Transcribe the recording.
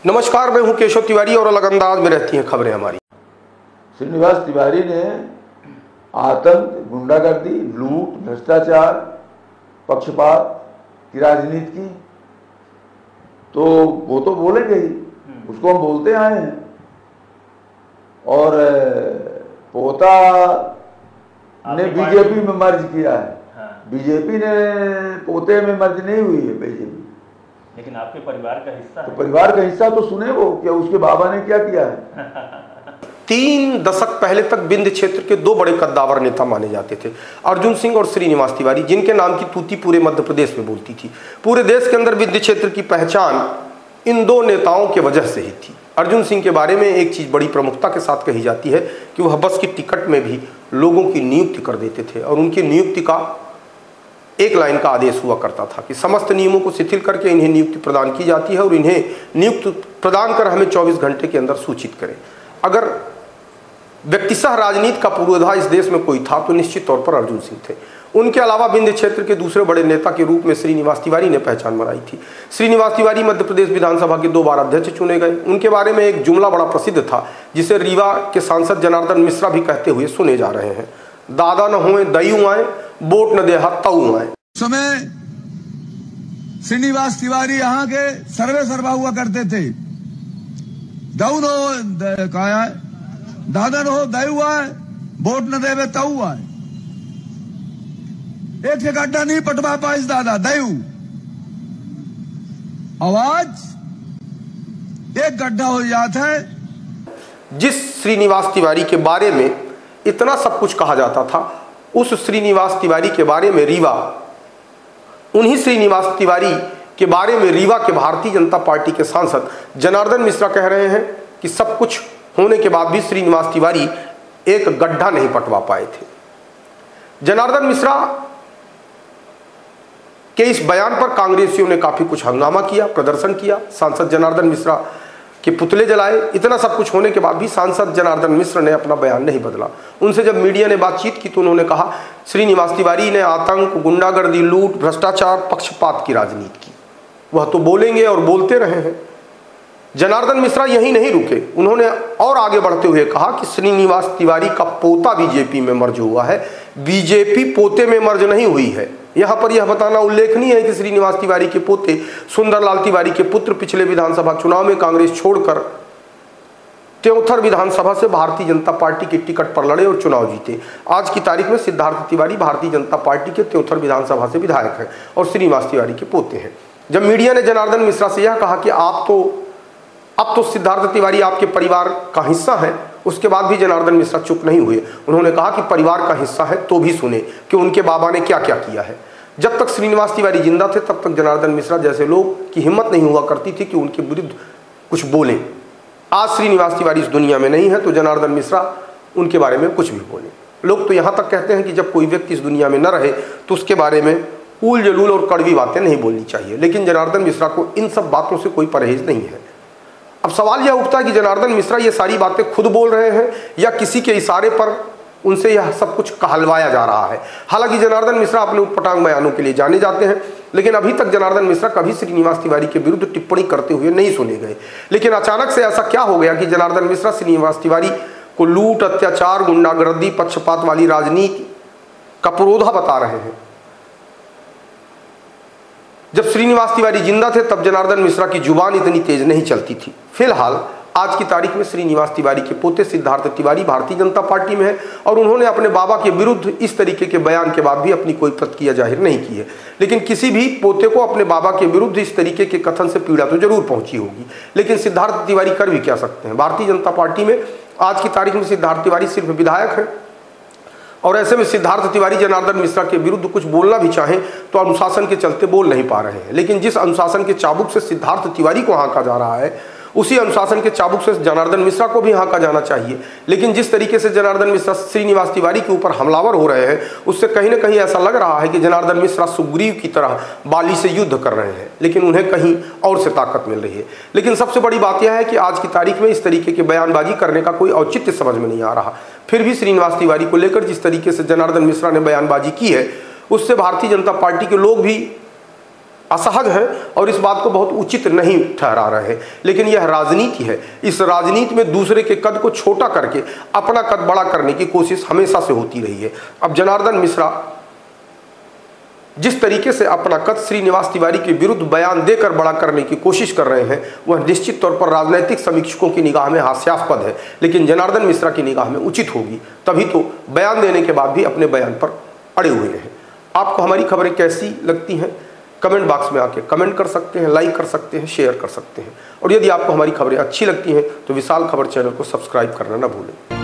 नमस्कार, मैं हूं केशव तिवारी और अलग अंदाज में रहती हैं खबरें हमारी। श्रीनिवास तिवारी ने आतंक, गुंडागर्दी, लूट, भ्रष्टाचार, पक्षपात की राजनीति की, तो वो तो बोलेंगे ही, उसको हम बोलते आए हैं। और पोता ने बीजेपी में मर्ज किया है। बीजेपी ने पोते में मर्ज नहीं हुई है बीजेपी, लेकिन आपके परिवार का हिस्सा है। तो परिवार का हिस्सा तो सुने वो क्या उसके बाबा ने क्या किया है। 3 दशक पहले तक विंध्य क्षेत्र के 2 बड़े कद्दावर नेता माने जाते थे, अर्जुन सिंह और श्रीनिवास तिवारी, जिनके नाम की तूती पूरे मध्य प्रदेश में बोलती थी। पूरे देश के अंदर विंध्य क्षेत्र की पहचान इन 2 नेताओं के वजह से ही थी। अर्जुन सिंह के बारे में एक चीज बड़ी प्रमुखता के साथ कही जाती है कि वह बस की टिकट में भी लोगों की नियुक्ति कर देते थे और उनकी नियुक्ति का एक लाइन का आदेश हुआ करता था कि समस्त नियमों को शिथिल करके इन्हें नियुक्ति प्रदान की जाती है और इन्हें नियुक्ति प्रदान कर हमें 24 घंटे के अंदर सूचित करें। अगर व्यक्तिशः राजनीति का पूर्वाधार इस देश में कोई था तो निश्चित तौर पर अर्जुन सिंह थे। उनके अलावा विंध्य क्षेत्र के दूसरे बड़े नेता के रूप में श्रीनिवास तिवारी ने पहचान बनाई थी। श्रीनिवास तिवारी मध्य प्रदेश विधानसभा के 2 बार अध्यक्ष चुने गए। उनके बारे में एक जुमला बड़ा प्रसिद्ध था जिसे रीवा के सांसद जनार्दन मिश्रा भी कहते हुए सुने जा रहे हैं, दादा न होए दयू आए, वोट न दे ताऊ आए। समय श्रीनिवास तिवारी यहाँ के सर्वे सर्वा हुआ करते थे। दऊ न हो कहा है, दादा न हो दयू आए, वोट न देवे ताऊ आए। एक से गड्ढा नहीं पटवा पाइस दादा दयू, आवाज एक गड्ढा हो जाता है। जिस श्रीनिवास तिवारी के बारे में इतना सब कुछ कहा जाता था, उस श्रीनिवास तिवारी के बारे में उन्हीं श्रीनिवास तिवारी के बारे में रीवा के भारतीय जनता पार्टी के सांसद जनार्दन मिश्रा कह रहे हैं कि सब कुछ होने के बाद भी श्रीनिवास तिवारी एक गड्ढा नहीं पटवा पाए थे। जनार्दन मिश्रा के इस बयान पर कांग्रेसियों ने काफी कुछ हंगामा किया, प्रदर्शन किया, सांसद जनार्दन मिश्रा के पुतले जलाए। इतना सब कुछ होने के बाद भी सांसद जनार्दन मिश्र ने अपना बयान नहीं बदला। उनसे जब मीडिया ने बातचीत की तो उन्होंने कहा श्रीनिवास तिवारी ने आतंक, गुंडागर्दी, लूट, भ्रष्टाचार, पक्षपात की राजनीति की। वह तो बोलेंगे और बोलते रहे हैं। जनार्दन मिश्रा यहीं नहीं रुके, उन्होंने और आगे बढ़ते हुए कहा कि श्रीनिवास तिवारी का पोता बीजेपी में मर्ज हुआ है। बीजेपी पोते में मर्ज नहीं हुई है। यहां पर यह बताना उल्लेखनीय है कि श्रीनिवास तिवारी के पोते सुंदरलाल तिवारी के पुत्र पिछले विधानसभा चुनाव में कांग्रेस छोड़कर त्योंथर विधानसभा से भारतीय जनता पार्टी के टिकट पर लड़े और चुनाव जीते। आज की तारीख में सिद्धार्थ तिवारी भारतीय जनता पार्टी के त्योंथर विधानसभा से विधायक हैं और श्रीनिवास तिवारी के पोते हैं। जब मीडिया ने जनार्दन मिश्रा से यह कहा कि अब तो सिद्धार्थ तिवारी आपके परिवार का हिस्सा है, उसके बाद भी जनार्दन मिश्रा चुप नहीं हुए। उन्होंने कहा कि परिवार का हिस्सा है तो भी सुने कि उनके बाबा ने क्या क्या किया है। जब तक श्रीनिवास तिवारी जिंदा थे तब तक जनार्दन मिश्रा जैसे लोग की हिम्मत नहीं हुआ करती थी कि उनके विरुद्ध कुछ बोलें। आज श्रीनिवास तिवारी इस दुनिया में नहीं है तो जनार्दन मिश्रा उनके बारे में कुछ भी बोले। लोग तो यहाँ तक कहते हैं कि जब कोई व्यक्ति इस दुनिया में न रहे तो उसके बारे में ऊल जलूल और कड़वी बातें नहीं बोलनी चाहिए, लेकिन जनार्दन मिश्रा को इन सब बातों से कोई परहेज नहीं है। अब सवाल यह उठता है कि जनार्दन मिश्रा ये सारी बातें खुद बोल रहे हैं या किसी के इशारे पर उनसे यह सब कुछ कहलवाया जा रहा है। हालांकि जनार्दन मिश्रा अपने उटपटांग बयानों के लिए जाने जाते हैं, लेकिन अभी तक जनार्दन मिश्रा कभी श्रीनिवास तिवारी के विरुद्ध टिप्पणी करते हुए नहीं सुने गए। लेकिन अचानक से ऐसा क्या हो गया कि जनार्दन मिश्रा श्रीनिवास तिवारी को लूट, अत्याचार, गुंडागर्दी, पक्षपात वाली राजनीति का पुरोधा बता रहे हैं। जब श्रीनिवास तिवारी जिंदा थे तब जनार्दन मिश्रा की जुबान इतनी तेज नहीं चलती थी। फिलहाल आज की तारीख में श्रीनिवास तिवारी के पोते सिद्धार्थ तिवारी भारतीय जनता पार्टी में है और उन्होंने अपने बाबा के विरुद्ध इस तरीके के बयान के बाद भी अपनी कोई प्रतिक्रिया जाहिर नहीं की है। लेकिन किसी भी पोते को अपने बाबा के विरुद्ध इस तरीके के कथन से पीड़ा तो जरूर पहुंची होगी, लेकिन सिद्धार्थ तिवारी कर भी क्या सकते हैं। भारतीय जनता पार्टी में आज की तारीख में सिद्धार्थ तिवारी सिर्फ विधायक हैं और ऐसे में सिद्धार्थ तिवारी जनार्दन मिश्रा के विरुद्ध कुछ बोलना भी चाहें तो अनुशासन के चलते बोल नहीं पा रहे हैं। लेकिन जिस अनुशासन के चाबुक से सिद्धार्थ तिवारी को हाँका जा रहा है उसी अनुशासन के चाबुक से जनार्दन मिश्रा को भी हाँका जाना चाहिए। लेकिन जिस तरीके से जनार्दन मिश्रा श्रीनिवास तिवारी के ऊपर हमलावर हो रहे हैं उससे कहीं ना कहीं ऐसा लग रहा है कि जनार्दन मिश्रा सुग्रीव की तरह बाली से युद्ध कर रहे हैं, लेकिन उन्हें कहीं और से ताकत मिल रही है। लेकिन सबसे बड़ी बात यह है कि आज की तारीख में इस तरीके की बयानबाजी करने का कोई औचित्य समझ में नहीं आ रहा। फिर भी श्रीनिवास तिवारी को लेकर जिस तरीके से जनार्दन मिश्रा ने बयानबाजी की है उससे भारतीय जनता पार्टी के लोग भी असहज हैं और इस बात को बहुत उचित नहीं ठहरा रहे हैं। लेकिन यह राजनीति है। इस राजनीति में दूसरे के कद को छोटा करके अपना कद बड़ा करने की कोशिश हमेशा से होती रही है। अब जनार्दन मिश्रा जिस तरीके से अपना कद श्रीनिवास तिवारी के विरुद्ध बयान देकर बड़ा करने की कोशिश कर रहे हैं, वह निश्चित तौर पर राजनीतिक समीक्षकों की निगाह में हास्यास्पद है, लेकिन जनार्दन मिश्रा की निगाह में उचित होगी। तभी तो बयान देने के बाद भी अपने बयान पर अड़े हुए हैं। आपको हमारी खबरें कैसी लगती हैं कमेंट बॉक्स में आके कमेंट कर सकते हैं, लाइक कर सकते हैं, शेयर कर सकते हैं। और यदि आपको हमारी खबरें अच्छी लगती हैं तो विशाल खबर चैनल को सब्सक्राइब करना ना भूलें।